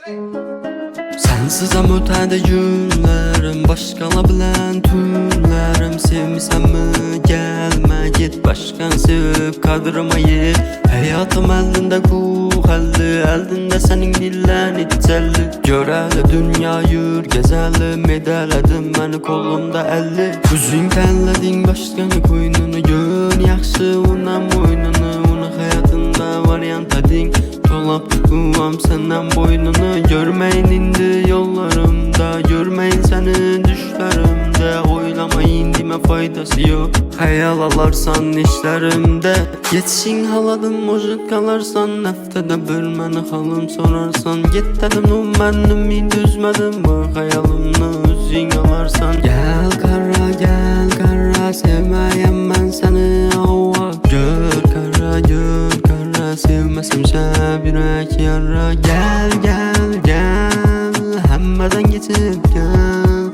Sensizem ötədi günlərim, başqala bilən tünlərim. Sevmisənmi, gəlmə, get başqan sevib qadırıma yer. Həyatım əlində kuğəlli, əldində sənin dillən içəlli. Görəli dünya yür, gəzəlim, edələdim məni kolumda əlli. Üzün tənlədin başqanı qoynunu, gör yaxşı unam boynunu. Onu həyatında varyant edin, dolap tutuvam səndən boynunu. Görməyin indi yollarımda, görməyin sənin düşlərimdə. Oylamayın demə faydası yox, xəyal alarsan işlərimdə. Geçsin haladım, mojit qalarsan, həftədə bir məni halım sorarsan. Get dedim, mən ümid üzmədim, bu xəyalımı üzün alarsan. Gəl qara, sevməyəm mən səni, ova. Gör qara, sevməsəmsə yürək yara. Gəl, həmmədən geçib gəl.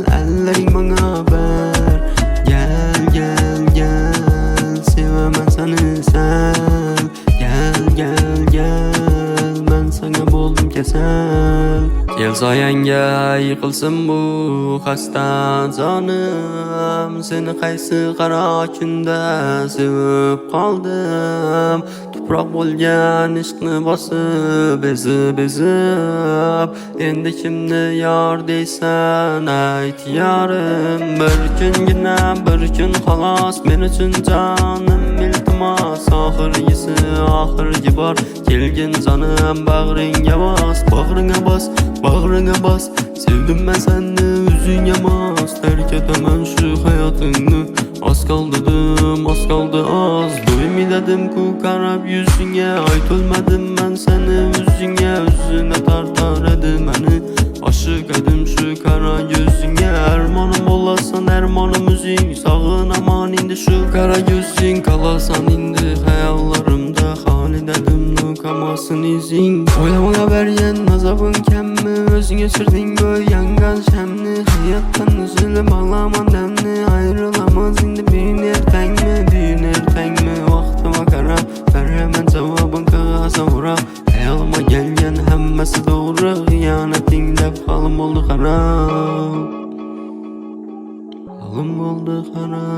Əllərin bana ver. Gəl, sevəmən səni sən. Gəl, mən sana boldum kəsəl. Gel sayəngə yıqılsın bu xəstə canım. Seni qaysı qara gündə sevib qaldım. Tuproq bo'lgan ishqni bosib, ezib endi kimni yor deysan ayt yarim. Bir kungina, bir kun xolos men uchun jonim iltimos. Oxirgi bor kelgin jonim, bag'ringga bos, sevdim ben seni üzüne mas. Terk edemem şu hayatını, az kaldı az. Doyum dedim ku karab yüzüne, ait olmadım ben seni üzüne tartar edim beni. Aşık edim şu kara gözüne, ermanım olasan ermanım üzün. Sağın aman indi şu kara gözün, kalasan indi hayallarımda. Hali dedim nukamasın izin. Oylamana veryen azabın kemmi, özüne sürdün göy yangan şemli. Hayattan üzülüp ağlaman demli, ayrılamaz indi bir erten mi Vaktıma karab, veremem cevabın kağıza vurak. Hayalıma gelgen hemmesi doğru, hıyanetin lef halım oldu harap. Halım oldu harap.